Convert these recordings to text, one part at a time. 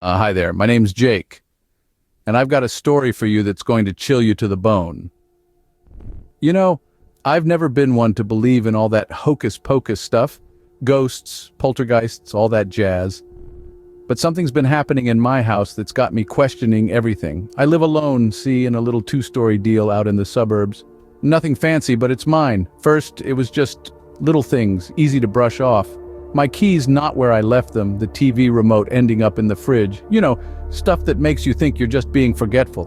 Hi there, my name's Jake, and I've got a story for you that's going to chill you to the bone. You know, I've never been one to believe in all that hocus-pocus stuff, ghosts, poltergeists, all that jazz. But something's been happening in my house that's got me questioning everything. I live alone, see, in a little two-story deal out in the suburbs. Nothing fancy, but it's mine. First, it was just little things, easy to brush off. My keys not where I left them, the TV remote ending up in the fridge. Stuff that makes you think you're just being forgetful.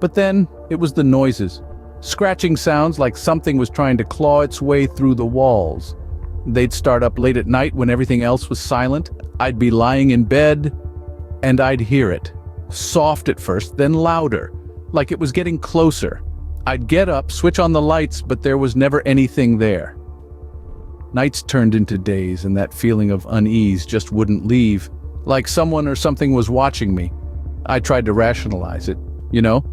But then, it was the noises. Scratching sounds like something was trying to claw its way through the walls. They'd start up late at night when everything else was silent. I'd be lying in bed, and I'd hear it. Soft at first, then louder, like it was getting closer. I'd get up, switch on the lights, but there was never anything there. Nights turned into days, and that feeling of unease just wouldn't leave, like someone or something was watching me. I tried to rationalize it,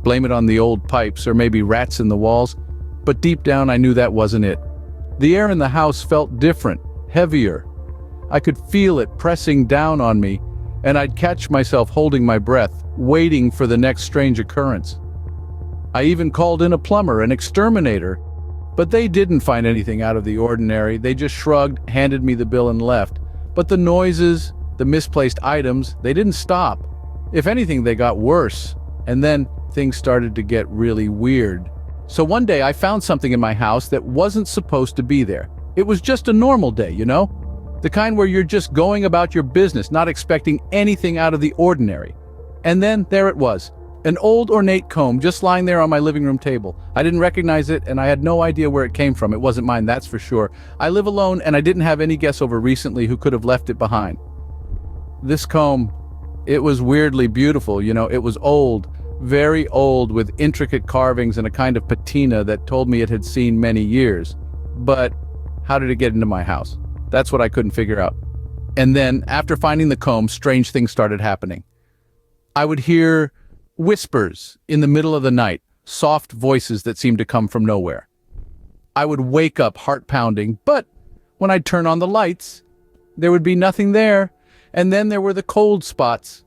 blame it on the old pipes or maybe rats in the walls, but deep down I knew that wasn't it. The air in the house felt different, heavier. I could feel it pressing down on me, and I'd catch myself holding my breath, waiting for the next strange occurrence. I even called in a plumber, an exterminator, but they didn't find anything out of the ordinary. They just shrugged, handed me the bill and left. But the noises, the misplaced items, they didn't stop. If anything, they got worse. And then things started to get really weird. So one day I found something in my house that wasn't supposed to be there. It was just a normal day, the kind where you're just going about your business, not expecting anything out of the ordinary. And then there it was. An old ornate comb just lying there on my living room table. I didn't recognize it, and I had no idea where it came from. It wasn't mine, that's for sure. I live alone, and I didn't have any guess over recently who could have left it behind. This comb, it was weirdly beautiful. It was old, very old, with intricate carvings and a kind of patina that told me it had seen many years. But how did it get into my house? That's what I couldn't figure out. And then, after finding the comb, strange things started happening. I would hear whispers in the middle of the night, soft voices that seemed to come from nowhere. I would wake up heart pounding, but when I'd turn on the lights, there would be nothing there. And then there were the cold spots.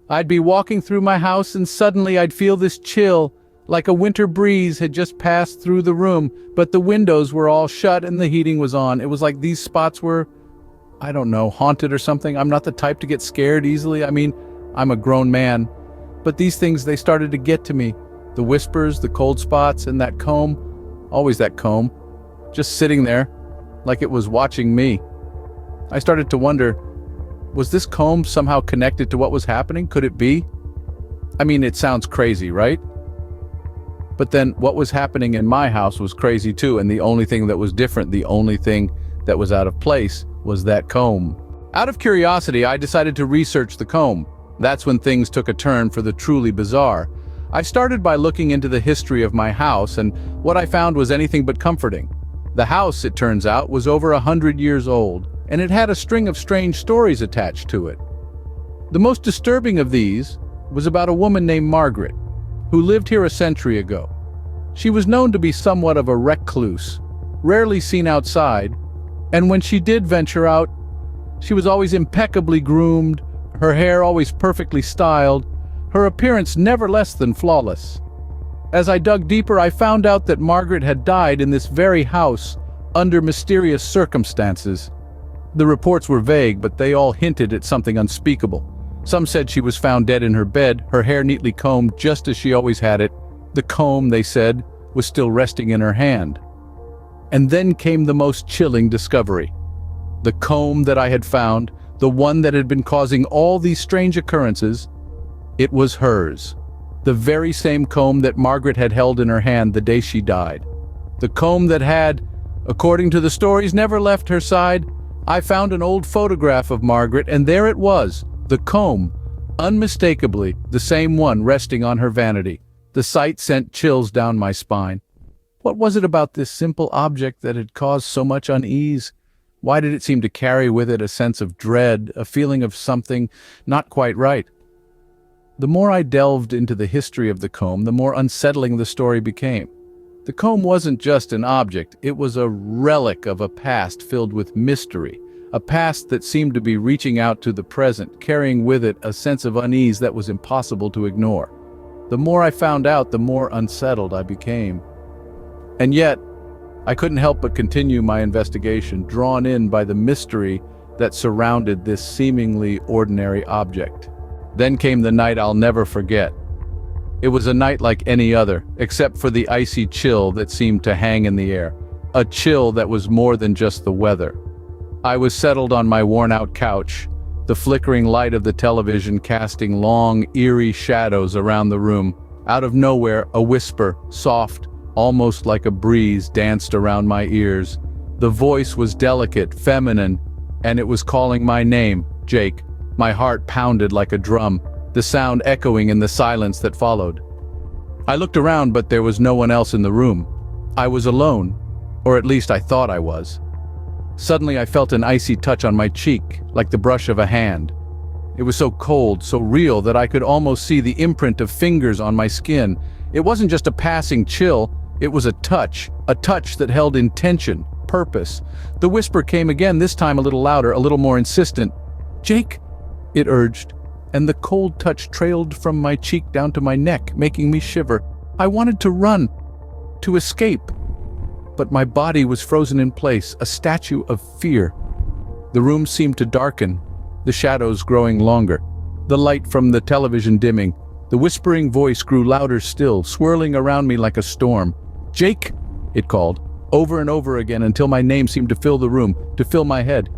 I'd be walking through my house and suddenly I'd feel this chill, like a winter breeze had just passed through the room, but the windows were all shut and the heating was on. It was like these spots were, I don't know, haunted or something. I'm not the type to get scared easily. I'm a grown man. But these things, they started to get to me. The whispers, the cold spots, and that comb, always that comb, just sitting there, like it was watching me. I started to wonder, was this comb somehow connected to what was happening? Could it be? It sounds crazy, right? But then what was happening in my house was crazy too, and the only thing that was different, the only thing that was out of place, was that comb. Out of curiosity, I decided to research the comb. That's when things took a turn for the truly bizarre. I started by looking into the history of my house, and what I found was anything but comforting. The house, it turns out, was over 100 years old, and it had a string of strange stories attached to it. The most disturbing of these was about a woman named Margaret, who lived here a century ago. She was known to be somewhat of a recluse, rarely seen outside, and when she did venture out, she was always impeccably groomed, her hair always perfectly styled, her appearance never less than flawless. As I dug deeper, I found out that Margaret had died in this very house under mysterious circumstances. The reports were vague, but they all hinted at something unspeakable. Some said she was found dead in her bed, her hair neatly combed just as she always had it. The comb, they said, was still resting in her hand. And then came the most chilling discovery. The comb that I had found, the one that had been causing all these strange occurrences, it was hers. The very same comb that Margaret had held in her hand the day she died. The comb that had, according to the stories, never left her side. I found an old photograph of Margaret, and there it was, the comb, unmistakably the same one resting on her vanity. The sight sent chills down my spine. What was it about this simple object that had caused so much unease? Why did it seem to carry with it a sense of dread, a feeling of something not quite right? The more I delved into the history of the comb, the more unsettling the story became. The comb wasn't just an object, it was a relic of a past filled with mystery, a past that seemed to be reaching out to the present, carrying with it a sense of unease that was impossible to ignore. The more I found out, the more unsettled I became. And yet, I couldn't help but continue my investigation, drawn in by the mystery that surrounded this seemingly ordinary object. Then came the night I'll never forget. It was a night like any other, except for the icy chill that seemed to hang in the air. A chill that was more than just the weather. I was settled on my worn-out couch, the flickering light of the television casting long, eerie shadows around the room. Out of nowhere, a whisper, soft, almost like a breeze, danced around my ears. The voice was delicate, feminine, and it was calling my name, Jake. My heart pounded like a drum, the sound echoing in the silence that followed. I looked around, but there was no one else in the room. I was alone, or at least I thought I was. Suddenly I felt an icy touch on my cheek, like the brush of a hand. It was so cold, so real, that I could almost see the imprint of fingers on my skin. It wasn't just a passing chill, it was a touch that held intention, purpose. The whisper came again, this time a little louder, a little more insistent. "Jake," it urged, and the cold touch trailed from my cheek down to my neck, making me shiver. I wanted to run, to escape, but my body was frozen in place, a statue of fear. The room seemed to darken, the shadows growing longer, the light from the television dimming. The whispering voice grew louder still, swirling around me like a storm. "Jake," it called, over and over again until my name seemed to fill the room, to fill my head.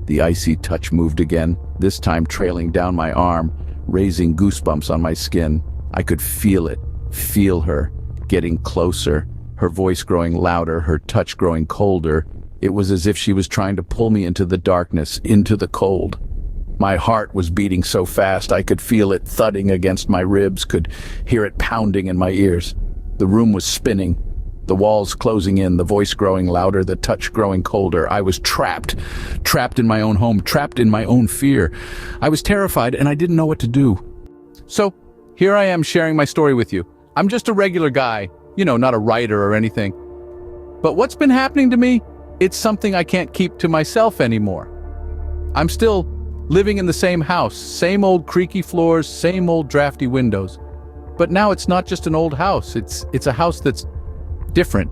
The icy touch moved again, this time trailing down my arm, raising goosebumps on my skin. I could feel it, feel her, getting closer, her voice growing louder, her touch growing colder. It was as if she was trying to pull me into the darkness, into the cold. My heart was beating so fast I could feel it thudding against my ribs, could hear it pounding in my ears. The room was spinning, the walls closing in, the voice growing louder, the touch growing colder. I was trapped in my own home, trapped in my own fear. I was terrified and I didn't know what to do. So, here I am sharing my story with you. I'm just a regular guy, not a writer or anything. But what's been happening to me? It's something I can't keep to myself anymore. I'm still living in the same house, same old creaky floors, same old drafty windows. But now it's not just an old house, it's a house that's different.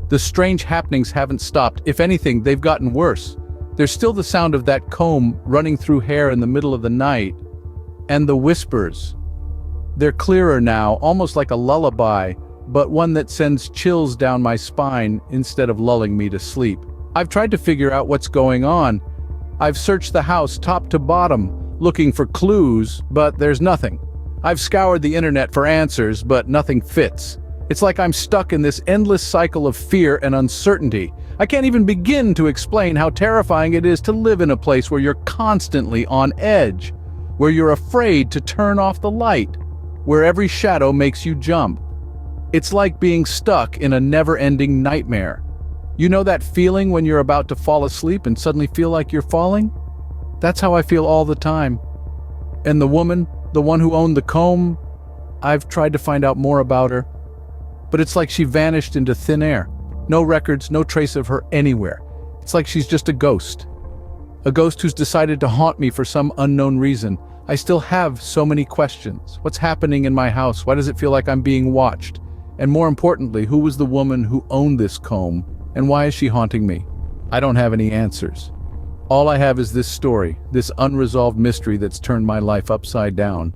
The strange happenings haven't stopped. If anything, they've gotten worse. There's still the sound of that comb running through hair in the middle of the night. And the whispers. They're clearer now, almost like a lullaby, but one that sends chills down my spine instead of lulling me to sleep. I've tried to figure out what's going on. I've searched the house top to bottom, looking for clues, but there's nothing. I've scoured the internet for answers, but nothing fits. It's like I'm stuck in this endless cycle of fear and uncertainty. I can't even begin to explain how terrifying it is to live in a place where you're constantly on edge, where you're afraid to turn off the light, where every shadow makes you jump. It's like being stuck in a never-ending nightmare. You know that feeling when you're about to fall asleep and suddenly feel like you're falling? That's how I feel all the time. And the woman, the one who owned the comb, I've tried to find out more about her. But it's like she vanished into thin air. No records, no trace of her anywhere. It's like she's just a ghost. A ghost who's decided to haunt me for some unknown reason. I still have so many questions. What's happening in my house? Why does it feel like I'm being watched? And more importantly, who was the woman who owned this comb? And why is she haunting me? I don't have any answers. All I have is this story, this unresolved mystery that's turned my life upside down.